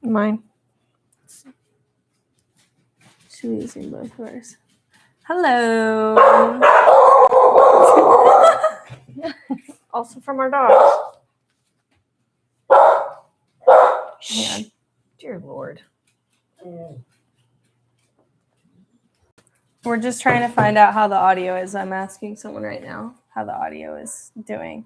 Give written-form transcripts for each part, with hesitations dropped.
Mine. Should be using both of ours. Hello. Also from our dogs. Man, dear Lord. We're just trying to find out how the audio is. I'm asking someone right now how the audio is doing.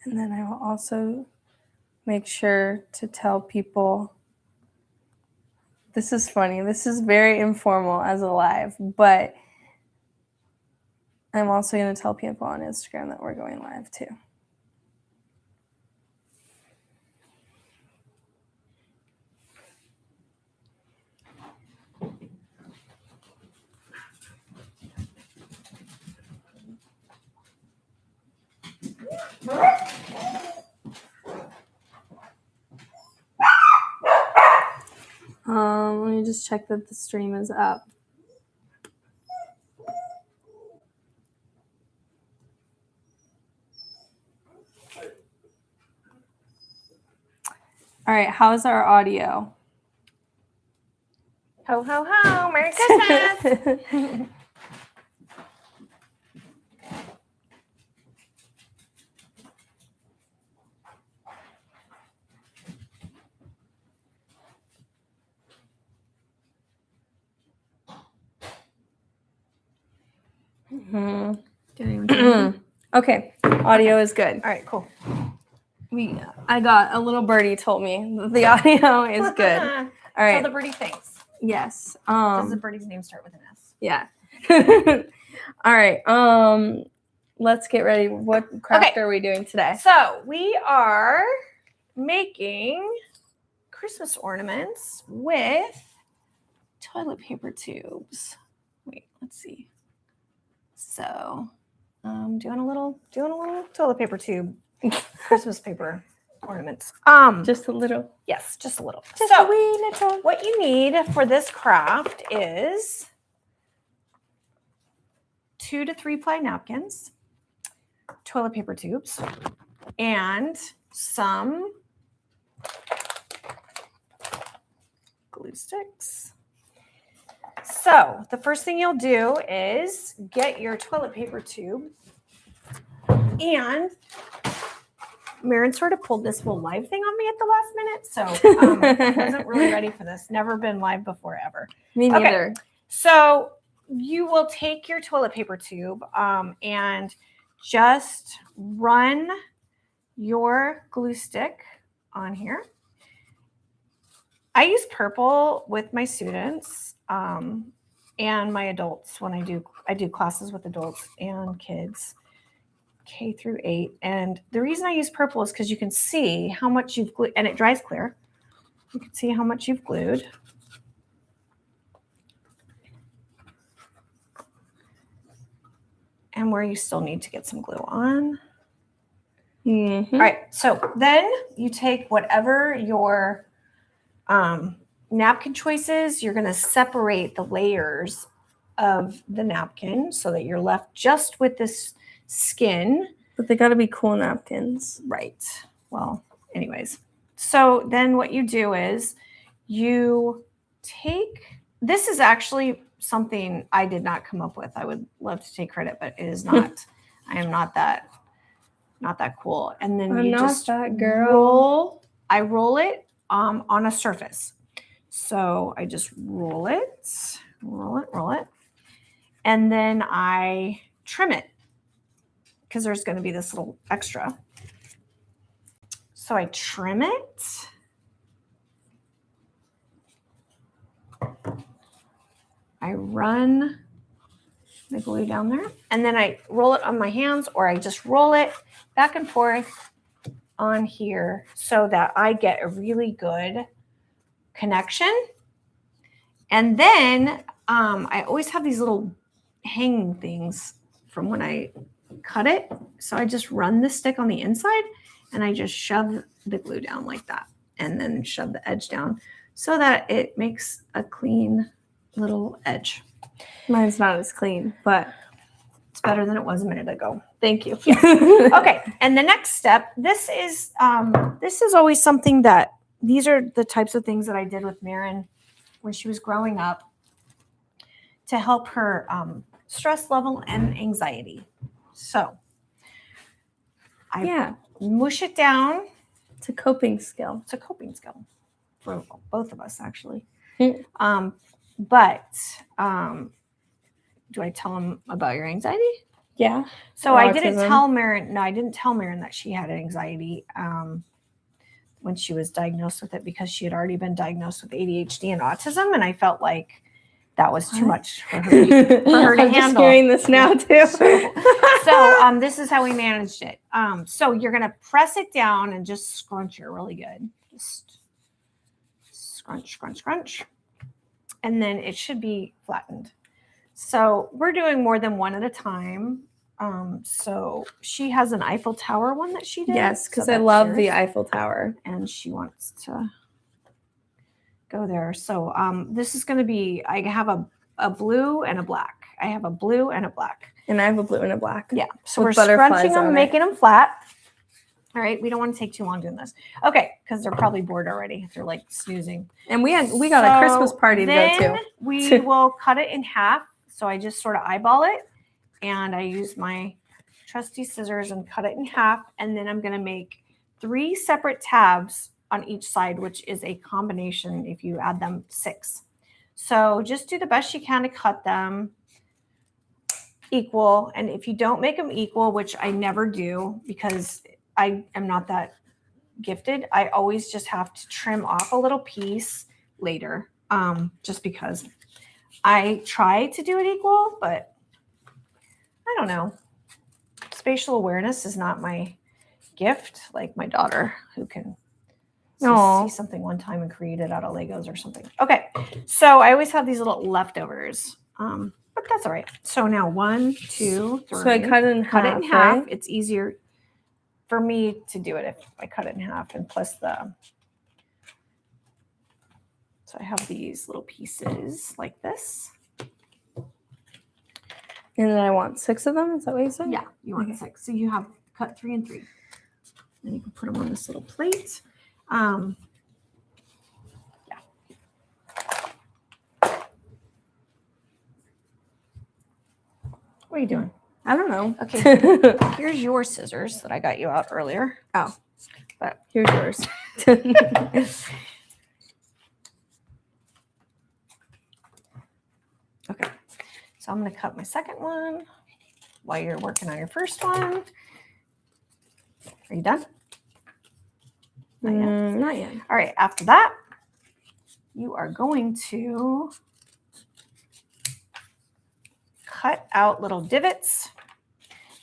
And then I will also make sure to tell people, this is funny, this is very informal as a live, but I'm also going to tell people on Instagram that we're going live too. Let me just check that the stream is up. All right, how's our audio? Ho, ho, ho. Merry Christmas. Okay, audio is good. All right, cool. I got a little birdie told me that the audio is good. All right. Tell the birdie thanks. Yes. Does the birdie's name start with an S? Yeah. All right. Let's get ready. What craft are we doing today? So we are making Christmas ornaments with toilet paper tubes. Wait, let's see. So, doing a little toilet paper tube Christmas paper ornaments. Just a little. Yes, just a little. Just a wee little. What you need for this craft is 2 to 3 ply napkins, toilet paper tubes, and some glue sticks. So the first thing you'll do is get your toilet paper tube, and Marin sort of pulled this whole live thing on me at the last minute, so I wasn't really ready for this. Never been live before ever. Me neither. Okay. So you will take your toilet paper tube and just run your glue stick on here. I use purple with my students and my adults when I do classes with adults and kids, K through 8. And the reason I use purple is because you can see how much you've glued, and it dries clear. You can see how much you've glued. And where you still need to get some glue on. Mm-hmm. All right, so then you take whatever your napkin choices, you're going to separate the layers of the napkin so that you're left just with this skin. But they got to be cool napkins. Right. Well, anyways. So then what you do is you take, this is actually something I did not come up with. I would love to take credit, but it is not. I am not that cool. And then you just that girl. I roll it on a surface. So I just roll it. And then I trim it because there's going to be this little extra. So I trim it. I run the glue down there, and then I roll it on my hands, or I just roll it back and forth on here so that I get a really good connection. And then I always have these little hanging things from when I cut it. So I just run the stick on the inside and I just shove the glue down like that, and then shove the edge down so that it makes a clean little edge. Mine's not as clean, but it's better than it was a minute ago. Thank you. Okay, and the next step, this is always something that, these are the types of things that I did with Marin when she was growing up to help her stress level and anxiety. So I mush it down. It's a coping skill. It's a coping skill for both of us, actually. Mm. Do I tell them about your anxiety? Yeah. So I didn't tell Marin. No, I didn't tell Marin that she had anxiety when she was diagnosed with it, because she had already been diagnosed with ADHD and autism, and I felt like that was too much for her to handle. I'm just hearing this now too. So this is how we managed it. So you're gonna press it down and just scrunch it really good. Just scrunch, scrunch, scrunch, and then it should be flattened. So we're doing more than one at a time. So she has an Eiffel Tower one that she did. Yes, because I love the Eiffel Tower. And she wants to go there. So this is going to be, I have a blue and a black. I have a blue and a black. And I have a blue and a black. Yeah. So we're scrunching them, making them flat. All right. We don't want to take too long doing this. Okay. Because they're probably bored already. They're like snoozing. And we got a Christmas party to go to. We will cut it in half. So I just sort of eyeball it, and I use my trusty scissors and cut it in half. And then I'm going to make 3 separate tabs on each side, which is a combination, if you add them, 6. So just do the best you can to cut them equal. And if you don't make them equal, which I never do because I am not that gifted, I always just have to trim off a little piece later, just because I try to do it equal, but I don't know. Spatial awareness is not my gift, like my daughter, who can see something one time and create it out of Legos or something. Okay, so I always have these little leftovers, but that's all right. So now 1, 2, 3. So I cut it in half. Cut it in half. It's easier for me to do it if I cut it in half, and plus so I have these little pieces like this. And then I want 6 of them. Is that what you said? Yeah, you want 6. So you have cut 3 and 3. And you can put them on this little plate. Yeah. What are you doing? I don't know. Okay. Here's your scissors that I got you out earlier. Oh, but here's yours. Okay. So I'm going to cut my second one while you're working on your first one. Are you done? Not yet. Not yet. All right. After that, you are going to cut out little divots.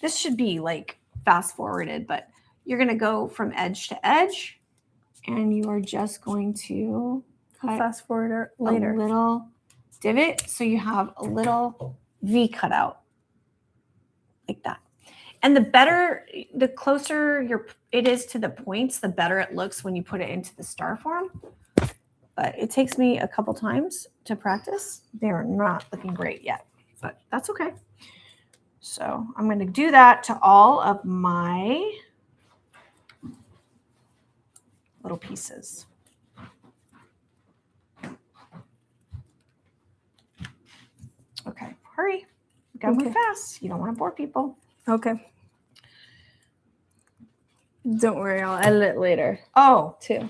This should be like fast forwarded, but you're going to go from edge to edge, and you are just going to cut fast forward later. A little divot, so you have a little V cut out like that. And the closer it is to the points, the better it looks when you put it into the star form. But it takes me a couple times to practice. They're not looking great yet, but that's okay. So I'm going to do that to all of my little pieces. Okay, hurry. You gotta move fast. You don't want to bore people. Okay. Don't worry, I'll edit it later. Oh, too.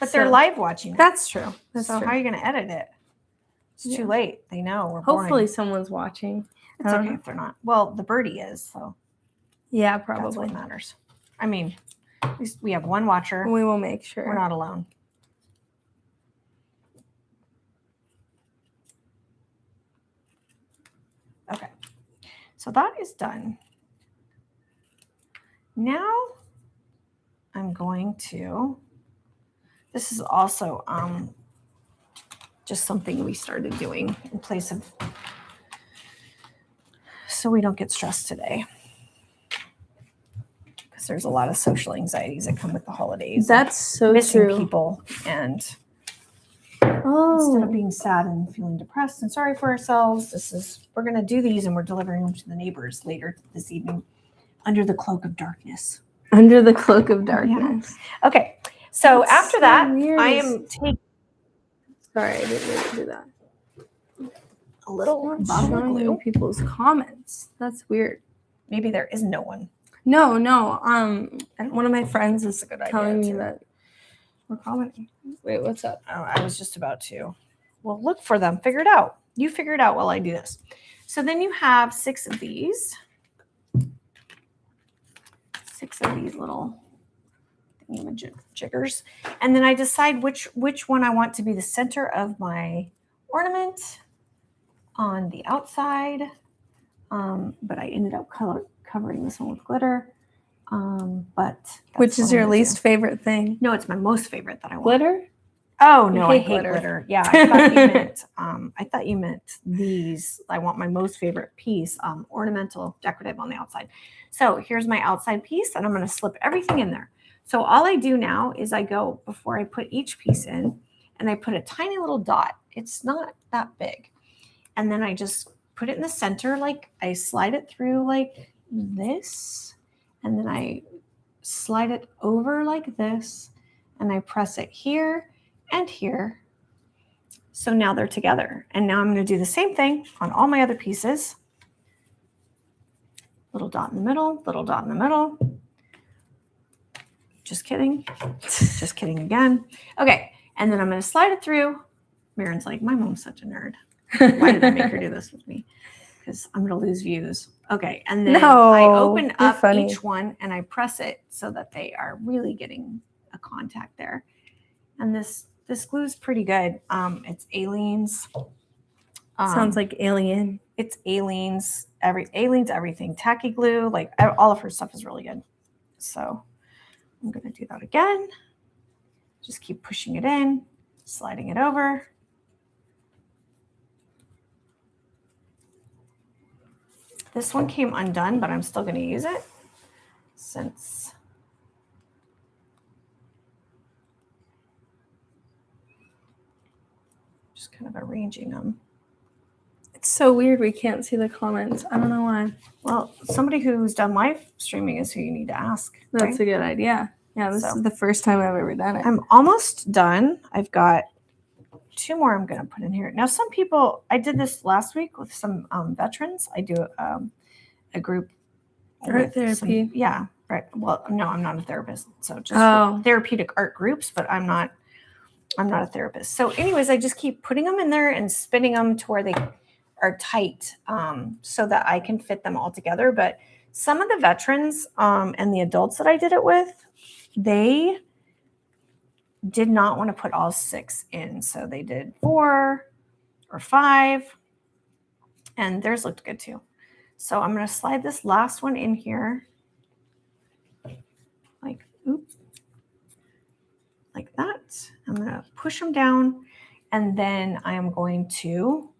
But they're live watching it. That's true. So how are you going to edit it? It's too late. They know we're Hopefully boring. Someone's watching. It's okay if they're not. Well, the birdie is, so. Yeah, probably. That's what matters. I mean, at least we have one watcher. We will make sure. We're not alone. Okay. So that is done. Now I'm going to, this is also just something we started doing in place of, so we don't get stressed today. because there's a lot of social anxieties that come with the holidays. That's so missing true. people, and Oh, instead of being sad and feeling depressed and sorry for ourselves, we're going to do these, and we're delivering them to the neighbors later this evening under the cloak of darkness. under the cloak of darkness. Yeah. Okay, so That's after so that, weird. I am taking Sorry, I didn't mean to do that. a little It's not bottle of showing glue. me people's comments. That's weird. Maybe there is no one. No. One of my friends is That's a good idea, telling me too. that we're commenting. Wait, what's up? Oh, I was just about to. Well, look for them. Figure it out. You figure it out while I do this. So then you have 6 of these. 6 of these little jiggers. And then I decide which one I want to be the center of my ornament on the outside. But I ended up covering this one with glitter. But Which is your least favorite thing? No, it's my most favorite that I want. Glitter? Oh no, I hate glitter. glitter. Yeah, I thought you meant these. I want my most favorite piece, ornamental, decorative on the outside. So here's my outside piece, and I'm going to slip everything in there. So all I do now is I go before I put each piece in, and I put a tiny little dot. It's not that big, and then I just put it in the center. Like I slide it through like this, and then I slide it over like this, and I press it here and here. So now they're together. And now I'm going to do the same thing on all my other pieces. Little dot in the middle, little dot in the middle. Just kidding. Just kidding again. Okay. And then I'm going to slide it through. Marin's like, my mom's such a nerd. Why did I make her do this with me? Because I'm going to lose views. Okay. And then I open up each one and I press it so that they are really getting a contact there. And this glue is pretty good. It's Aleene's. Sounds like alien. It's Aleene's. Aleene's everything. Tacky glue. Like all of her stuff is really good. So I'm going to do that again. Just keep pushing it in, sliding it over. This one came undone, but I'm still going to use it since just kind of arranging them. It's so weird we can't see the comments. I don't know why. Well, somebody who's done live streaming is who you need to ask. That's a good idea. Yeah, this is the first time I've ever done it. I'm almost done. I've got 2 more I'm going to put in here. Now, some people, I did this last week with some veterans. I do a group. Art therapy. Yeah. Right. Well, no, I'm not a therapist. So just therapeutic art groups, but I'm not a therapist. So anyways, I just keep putting them in there and spinning them to where they are tight so that I can fit them all together. But some of the veterans and the adults that I did it with, they did not want to put all 6 in. So they did 4 or 5, and theirs looked good too. So I'm going to slide this last one in here like that. I'm going to push them down, and then I am going to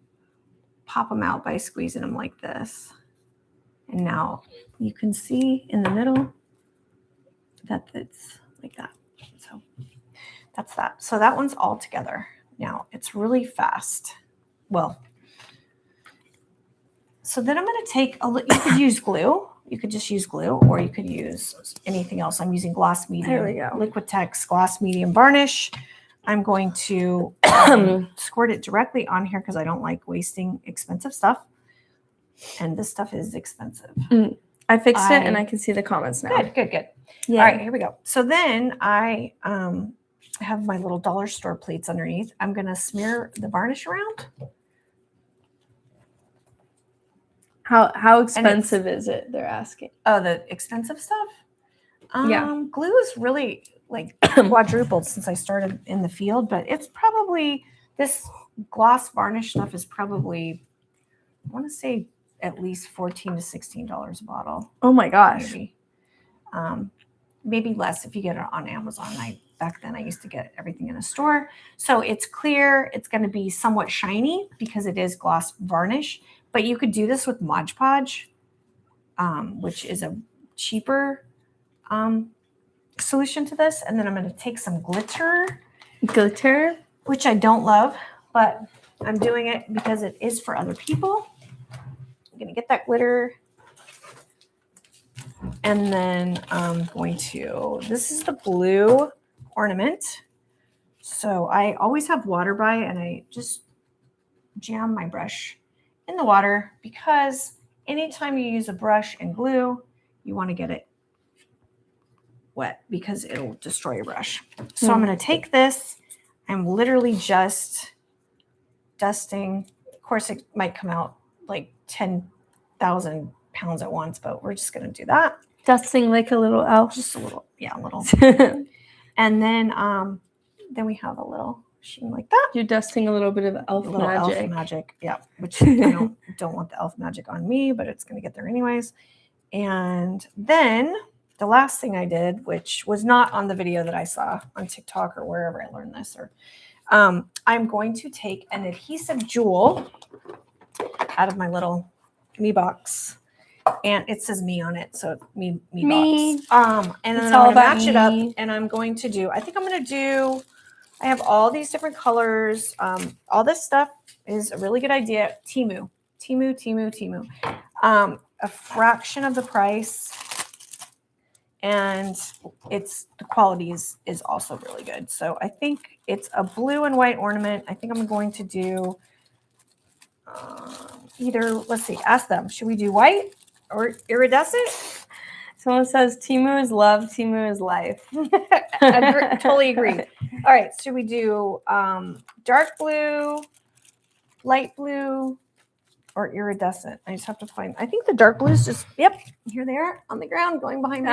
pop them out by squeezing them like this. And now you can see in the middle that it's like that. So that's that. So that one's all together. Now it's really fast. Well, so then I'm going to take you could use glue. You could just use glue, or you could use anything else. I'm using gloss medium. There we go. Liquitex gloss medium varnish. I'm going to squirt it directly on here because I don't like wasting expensive stuff. And this stuff is expensive. I fixed it and I can see the comments now. Good. Yeah. All right, here we go. So then I have my little dollar store plates underneath. I'm going to smear the varnish around. How expensive is it? They're asking. Oh, the expensive stuff? Yeah. Glue is really like quadrupled since I started in the field, but it's probably, this gloss varnish stuff is probably, I want to say at least $14 to $16 a bottle. Oh my gosh. Maybe less if you get it on Amazon. Back then I used to get everything in a store. So it's clear. It's going to be somewhat shiny because it is gloss varnish, but you could do this with Mod Podge, which is a cheaper solution to this. And then I'm going to take some glitter, which I don't love, but I'm doing it because it is for other people. I'm going to get that glitter. And then I'm going to, this is the blue ornament. So I always have water by, and I just jam my brush in the water because anytime you use a brush and glue, you want to get it wet because it'll destroy your brush. So I'm going to take this. I'm literally just dusting. Of course, it might come out like 10,000 pounds at once, but we're just going to do that. Dusting like a little elf. Just a little, yeah, a little. And then we have a little sheen like that. You're dusting a little bit of elf magic. Elf magic, yeah. Which I don't want the elf magic on me, but it's going to get there anyways. And then the last thing I did, which was not on the video that I saw on TikTok or wherever I learned this, or I'm going to take an adhesive jewel out of my little me box. And it says me on it, so me box. And then I'm going to match it up, and I'm going to do, I think I'm going to do, I have all these different colors. All this stuff is a really good idea. Temu. A fraction of the price, and the quality is also really good. So I think it's a blue and white ornament. I think I'm going to do either, let's see, ask them, should we do white or iridescent? Someone says Temu is love, Temu is life. Totally agree. All right, should we do dark blue, light blue, or iridescent? I just have to find, I think the dark blue is just, yep, here they are on the ground going behind me.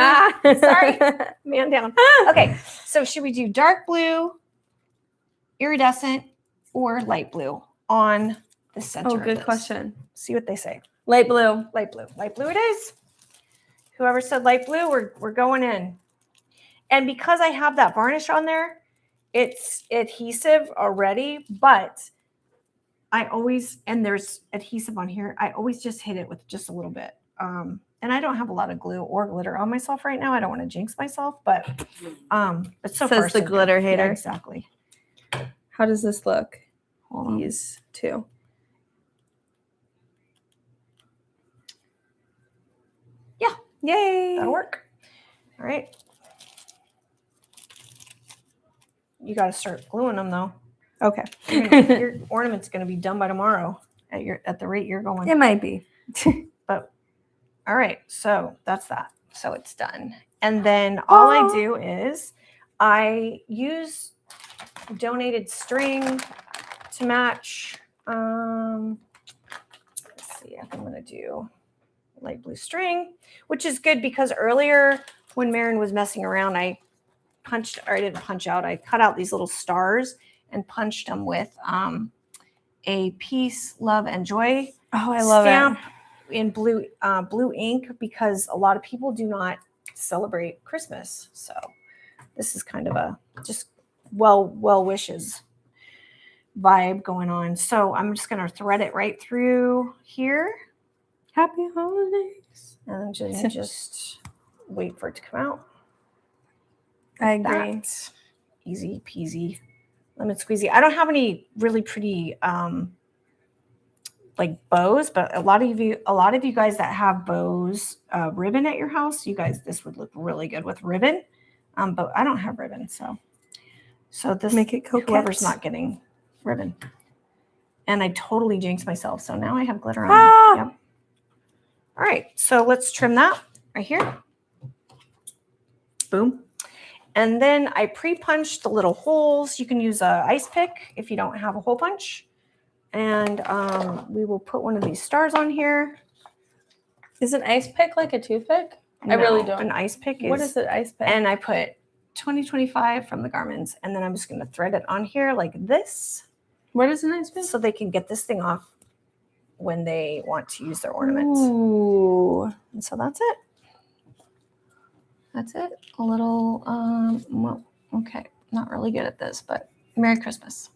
Sorry, man down. Okay, so should we do dark blue, iridescent, or light blue on the center? Oh, good question. See what they say. Light blue. Light blue. Light blue it is. Whoever said light blue, we're going in. And because I have that varnish on there, it's adhesive already, but I always, and there's adhesive on here, I always just hit it with just a little bit. And I don't have a lot of glue or glitter on myself right now. I don't want to jinx myself, but so far, says the glitter hater. Yeah, exactly. How does this look? Hold on. These two. Yeah. Yay. That'll work. All right. You got to start gluing them though. Okay. Your ornament's going to be done by tomorrow at the rate you're going. It might be. But all right. So that's that. So it's done. And then all I do is I use donated string to match. Let's see. I think I'm going to do light blue string, which is good because earlier when Marin was messing around, I didn't punch out. I cut out these little stars and punched them with a peace, love, and joy stamp in blue ink because a lot of people do not celebrate Christmas. So this is kind of a just well wishes vibe going on. So I'm just going to thread it right through here. Happy holidays. And then just wait for it to come out. I agree. Easy peasy, lemon squeezy. I don't have any really pretty like bows, but a lot of you guys that have bows, ribbon at your house, this would look really good with ribbon. But I don't have ribbon, so this make it coquette. Whoever's not getting ribbon. And I totally jinxed myself, so now I have glitter on. Yep. All right, so let's trim that right here. Boom. And then I pre-punched the little holes. You can use an ice pick if you don't have a hole punch. And we will put one of these stars on here. Is an ice pick like a toothpick? No, I really don't. An ice pick is... What is an ice pick? And I put 2025 from the Garmins. And then I'm just going to thread it on here like this. What is an ice pick? So they can get this thing off when they want to use their ornaments. Ooh. And so that's it. That's it. A little, well, okay. Not really good at this, but Merry Christmas.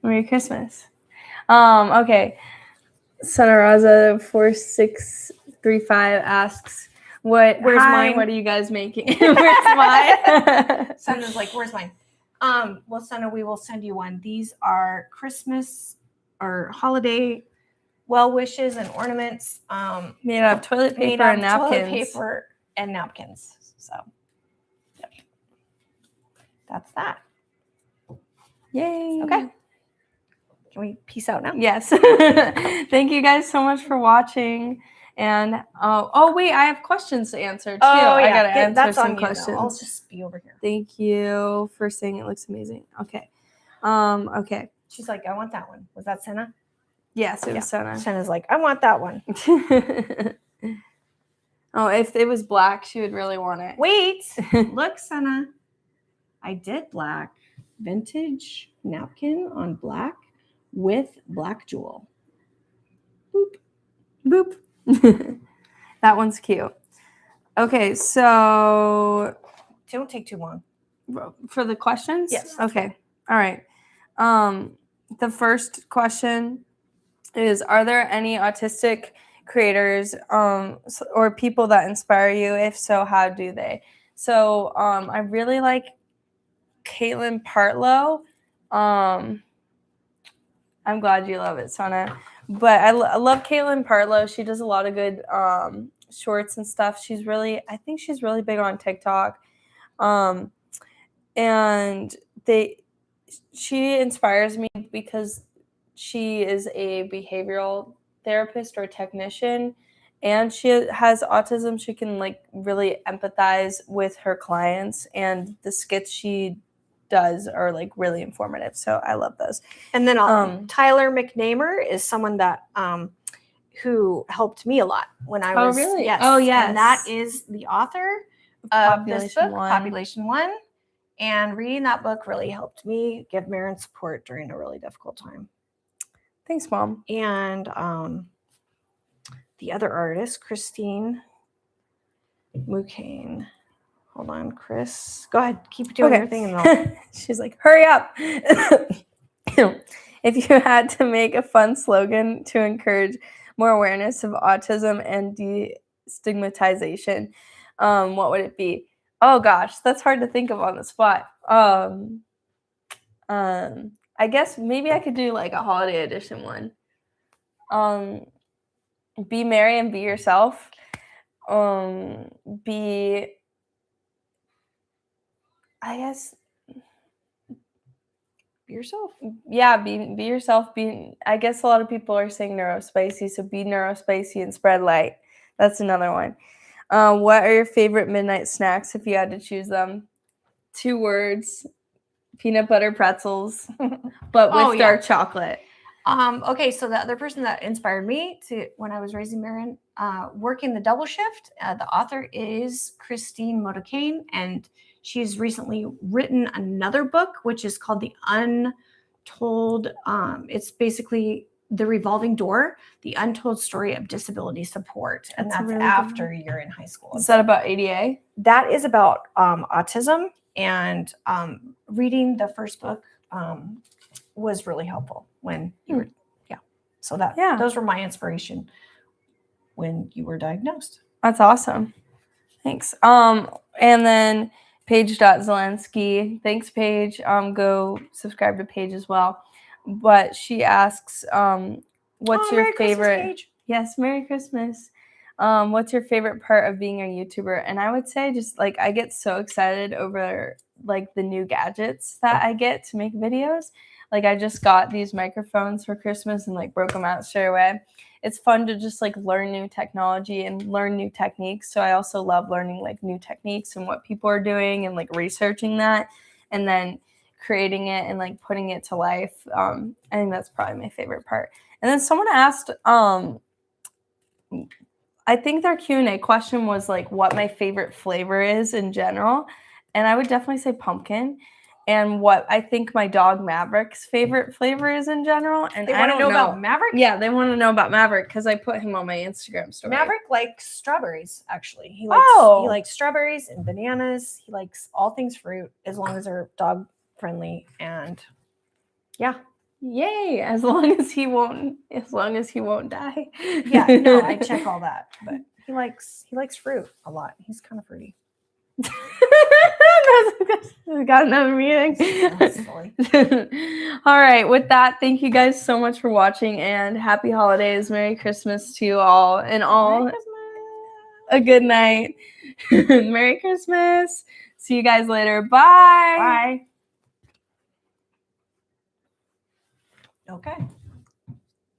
Merry Christmas. Okay. Sanaraza 4635 asks, Where's mine? What are you guys making? Where's mine? Senna's like, where's mine? Well, Senna, we will send you one. These are Christmas or holiday well wishes and ornaments. Made out of toilet paper and napkins. Toilet paper and napkins. So, yep. That's that. Yay. Okay. Can we peace out now? Yes. Thank you guys so much for watching. And wait, I have questions to answer too. Oh, yeah. I gotta answer That's some on questions. You, I'll just be over here. Thank you for saying it looks amazing. Okay. Okay. She's like, I want that one. Was that Senna? Yes, it was Senna. Senna's like, I want that one. Oh, if it was black, she would really want it. Wait. Look, Senna. I did black. Vintage napkin on black with black jewel. Boop. Boop. That one's cute. Okay, so don't take too long. For the questions? Yes. Okay. All right. The first question is, are there any autistic creators or people that inspire you? If so, how do they? So I really like Caitlin Partlow. I'm glad you love it, Sana. But I love Caitlin Partlow. She does a lot of good shorts and stuff. I think she's really big on TikTok. And she inspires me because she is a behavioral therapist or technician, and she has autism. She can like really empathize with her clients, and the skits she does are like really informative. So I love those. And then Tyler McNamer is someone that who helped me a lot when I was. Oh, really? Yes. Oh, yes. And that is the author of this book, Population 1. And reading that book really helped me give Marin support during a really difficult time. Thanks, Mom. And the other artist, Christine Mucane. Hold on, Chris. Go ahead. Keep doing your thing. And she's like, hurry up. If you had to make a fun slogan to encourage more awareness of autism and destigmatization, what would it be? Oh gosh, that's hard to think of on the spot. I guess maybe I could do like a holiday edition one. Be merry and be yourself. Be yourself. Yeah, be yourself. I guess a lot of people are saying neurospicy, so be neurospicy and spread light. That's another one. What are your favorite midnight snacks if you had to choose them? 2 words: peanut butter pretzels, but with dark chocolate. Okay, so the other person that inspired me when I was raising Marin, working the double shift, the author is Christine Modocane, and she's recently written another book, which is called The Untold. It's basically The Revolving Door, The Untold Story of Disability Support. And that's really after you're in high school. Is that about ADA? That is about autism, and reading the first book was really helpful when you were, So those were my inspiration when you were diagnosed. That's awesome. Thanks. And then Paige.Zelensky. Thanks, Paige. Go subscribe to Paige as well. But she asks, what's your favorite? Christmas, yes, Merry Christmas. What's your favorite part of being a YouTuber? And I would say just like I get so excited over like the new gadgets that I get to make videos. Like I just got these microphones for Christmas and like broke them out straight away. It's fun to just like learn new technology and learn new techniques. So I also love learning like new techniques and what people are doing and like researching that and then creating it and like putting it to life. I think that's probably my favorite part. And then someone asked, I think their Q&A question was like what my favorite flavor is in general. And I would definitely say pumpkin. And what I think my dog Maverick's favorite flavor is in general. And they want to know about Maverick? Yeah, they want to know about Maverick because I put him on my Instagram story. Maverick likes strawberries, actually. He likes strawberries and bananas. He likes all things fruit as long as they're dog friendly. And yay! As long as he won't die. Yeah, no, I check all that. But He likes fruit a lot. He's kind of fruity. Got another meeting. That's silly. All right. With that, thank you guys so much for watching, and happy holidays. Merry Christmas to you all, and all Merry Christmas. a good night. Merry Christmas. See you guys later. Bye. Bye. Okay.